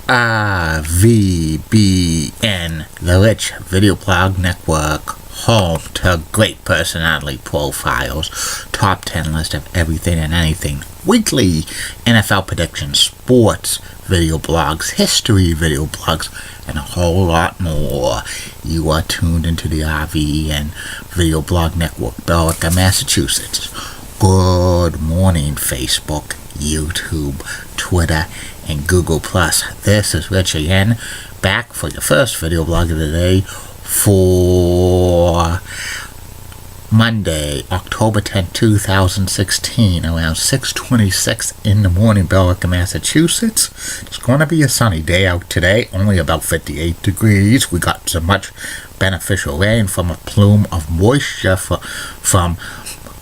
RVBN, the Rich Video Blog Network, home to great personality profiles, top 10 list of everything and anything, weekly NFL predictions, sports video blogs, history video blogs, and a whole lot more. You are tuned into the RVBN Video Blog Network, Billerica, Massachusetts. Good morning, Facebook, YouTube, Twitter, and Google+. This is Rich again, back for your first video blog of the day for Monday, October 10, 2016, around 6:26 in the morning, Billerica, Massachusetts. It's going to be a sunny day out today, only about 58 degrees. We got some much beneficial rain from a plume of moisture from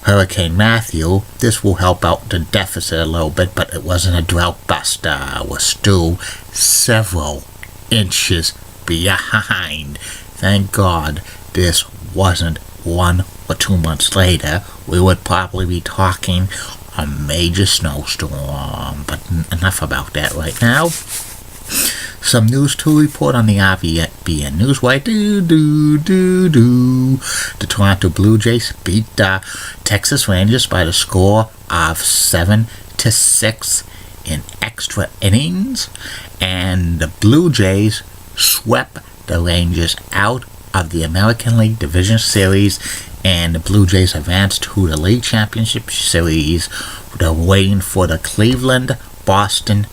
Hurricane Matthew. This will help out the deficit a little bit, but it wasn't a drought buster. We're still several inches behind. Thank God this wasn't 1 or 2 months later. We would probably be talking a major snowstorm. But enough about that right now. Some news to report on the RVBN Newswire. The Toronto Blue Jays beat the Texas Rangers by the score of 7-6 in extra innings, and the Blue Jays swept the Rangers out of the American League Division Series, and the Blue Jays advanced to the League Championship Series. They're waiting for the Cleveland-Boston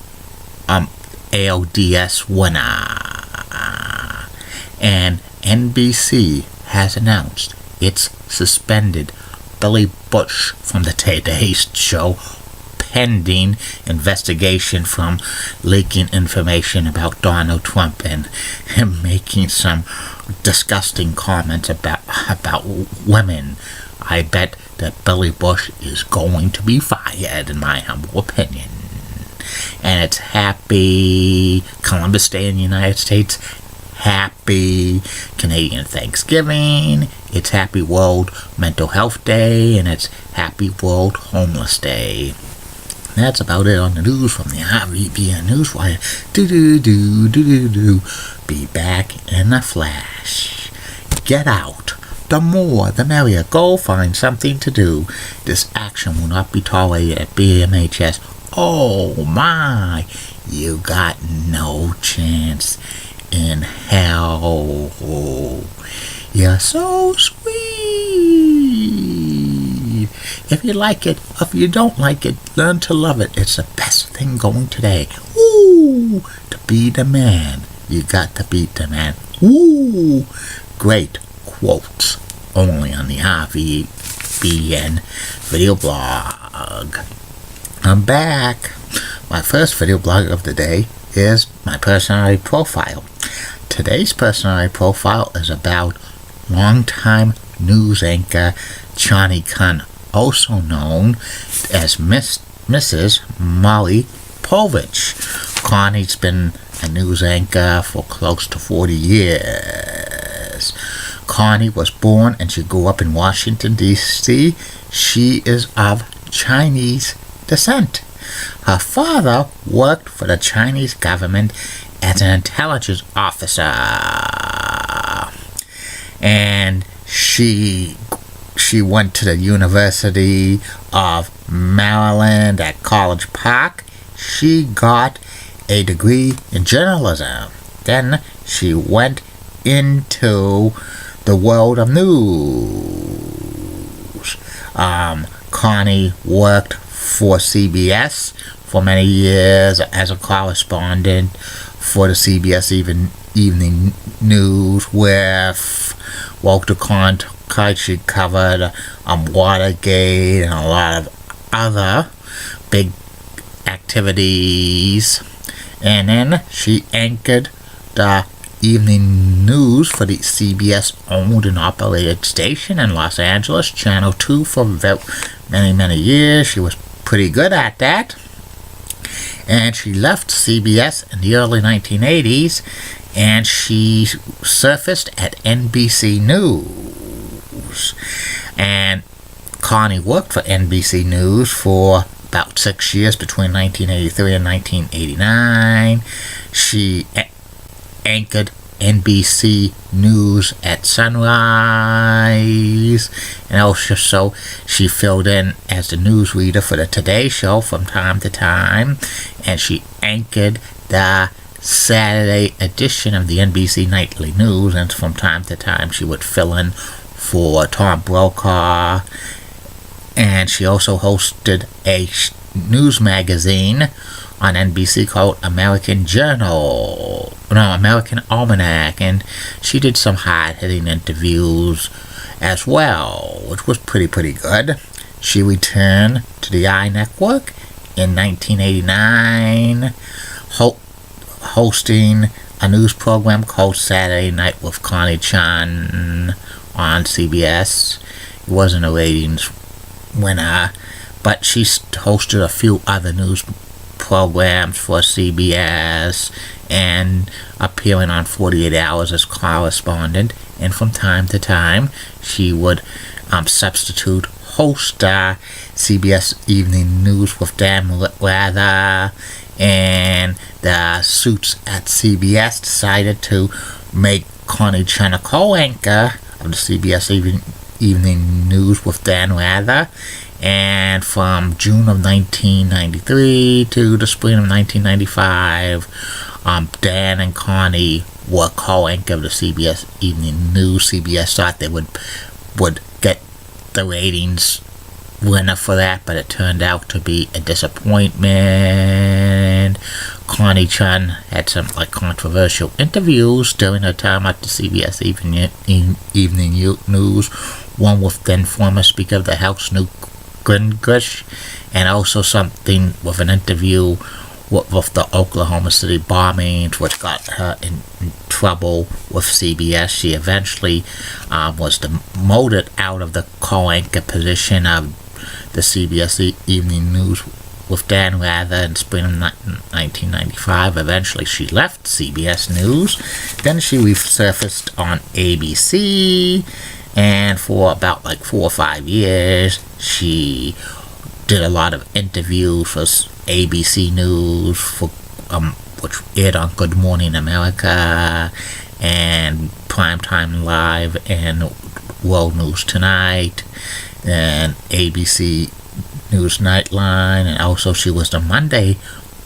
ALDS winner. And NBC has announced it's suspended Billy Bush from the Today Show pending investigation from leaking information about Donald Trump and him making some disgusting comments about women. I bet that Billy Bush is going to be fired, in my humble opinion. And it's happy Columbus Day in the United States, happy Canadian Thanksgiving, it's happy World Mental Health Day, and it's happy World Homeless Day. That's about it on the news from the RVBN Newswire. Be back in a flash. Get out. The more, the merrier. Go find something to do. This action will not be tolerated at BMHS. Oh my, you got no chance in hell. You're so sweet. If you like it, if you don't like it, learn to love it. It's the best thing going today. Woo! To be the man, you got to beat the man. Woo! Great quotes only on the RVBN video blog. I'm back. My first video blog of the day is my personality profile. Today's personality profile is about longtime news anchor Chung, also known as Mrs. Maury povich. Connie's been a news anchor for close to 40 years. Connie was born and she grew up in Washington, D.C. She is of Chinese descent. Her father worked for the Chinese government as an intelligence officer, and she went to the University of Maryland at College Park. She got a degree in journalism. Then she went into the world of news. Connie worked for CBS for many years as a correspondent for the CBS Evening News with Walter Cronkite. She covered Watergate and a lot of other big activities. And then she anchored the evening news for the CBS owned and operated station in Los Angeles, Channel 2, for many, many years. She was pretty good at that. And she left CBS in the early 1980s, and she surfaced at NBC News. And Connie worked for NBC News for about 6 years between 1983 and 1989. She anchored NBC News at sunrise, and also she filled in as the newsreader for the Today Show from time to time, and she anchored the Saturday edition of the NBC Nightly News, and from time to time she would fill in for Tom Brokaw. And she also hosted a news magazine on NBC called American Almanac, and she did some hard-hitting interviews as well, which was pretty good. She returned to the iNetwork in 1989, hosting a news program called Saturday Night with Connie Chung on CBS. It wasn't a ratings winner, but she hosted a few other news programs for CBS and appearing on 48 Hours as correspondent, and from time to time she would substitute host CBS Evening News with Dan Rather, and the suits at CBS decided to make Connie Chung a co-anchor of the CBS Evening News with Dan Rather. And from June of 1993 to the spring of 1995, Dan and Connie were co-anchor of the CBS Evening News. CBS thought they would get the ratings winner for that, but it turned out to be a disappointment. Connie Chung had some controversial interviews during her time at the CBS Evening News, one with then former Speaker of the House Newt Gingrich, and also something with an interview with the Oklahoma City bombings, which got her in trouble with CBS. She eventually was demoted out of the co-anchor position of the CBS Evening News with Dan Rather in spring of 1995. Eventually she left CBS News. Then she resurfaced on ABC, and for about 4 or 5 years she did a lot of interviews for ABC News, which aired on Good Morning America and Primetime Live and World News Tonight and ABC News Nightline, and also she was the Monday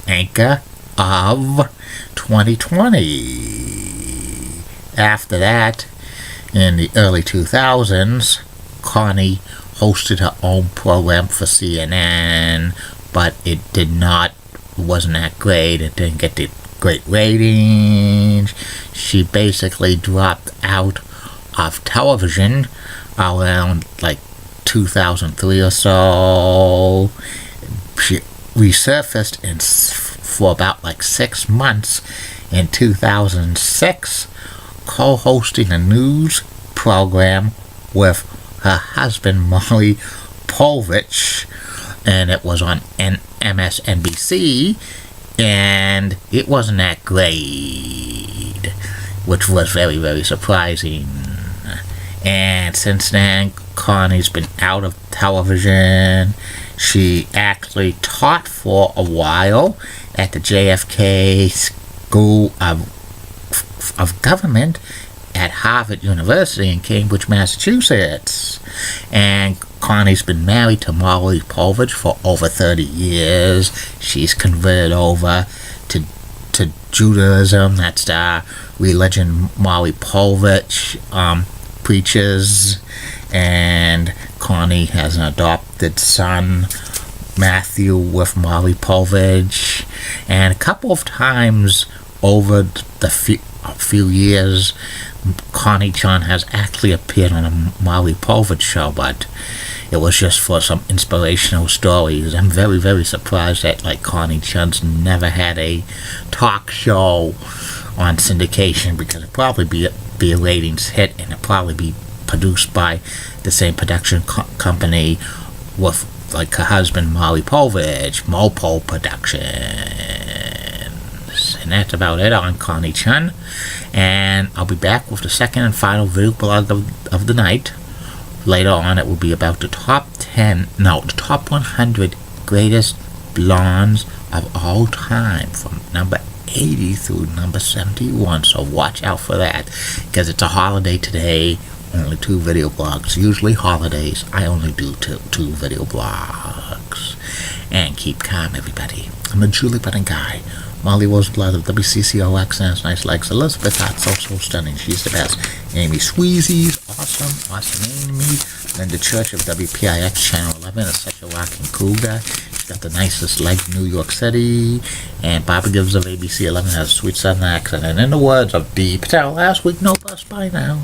anchor of 2020. After that, in the early 2000s, Connie hosted her own program for CNN, but it wasn't that great. It didn't get the great ratings. She basically dropped out of television around 2003 or so. She resurfaced for about 6 months in 2006, co-hosting a news program with her husband Maury Povich, and it was on MSNBC, and it wasn't that great, which was very, very surprising. And since then, Connie's been out of television. She actually taught for a while at the JFK School of Government at Harvard University in Cambridge, Massachusetts. And Connie's been married to Maury Povich for over 30 years. She's converted over to Judaism. That's the religion Maury Povich preaches. And Connie has an adopted son, Matthew, with Maury Povich. And a couple of times over the few years, Connie Chung has actually appeared on a Maury Povich show, but it was just for some inspirational stories. I'm very, very surprised that Connie Chung's never had a talk show on syndication, because it'd probably be a ratings hit, and it'd probably be produced by the same production company with her husband Maury Povich, Mopo Productions. And that's about it on Connie Chung. And I'll be back with the second and final video blog of the night. Later on, it will be about the top 100 greatest blondes of all time, from number 80 through number 71. So watch out for that, because it's a holiday today. Only 2 video blogs. Usually holidays, I only do two video blogs. And keep calm, everybody. I'm the Julie Button guy. Molly Roseblood of WCCO accents, nice legs. Elizabeth Hot, so stunning. She's the best. Amy Sweezy's awesome Amy. Linda Church of WPIX Channel 11 is such a rocking cool guy. She's got the nicest legs in New York City. And Barbara Gibbs of ABC 11 has a sweet southern accent. And in the words of Dee Patel last week, no bus by now.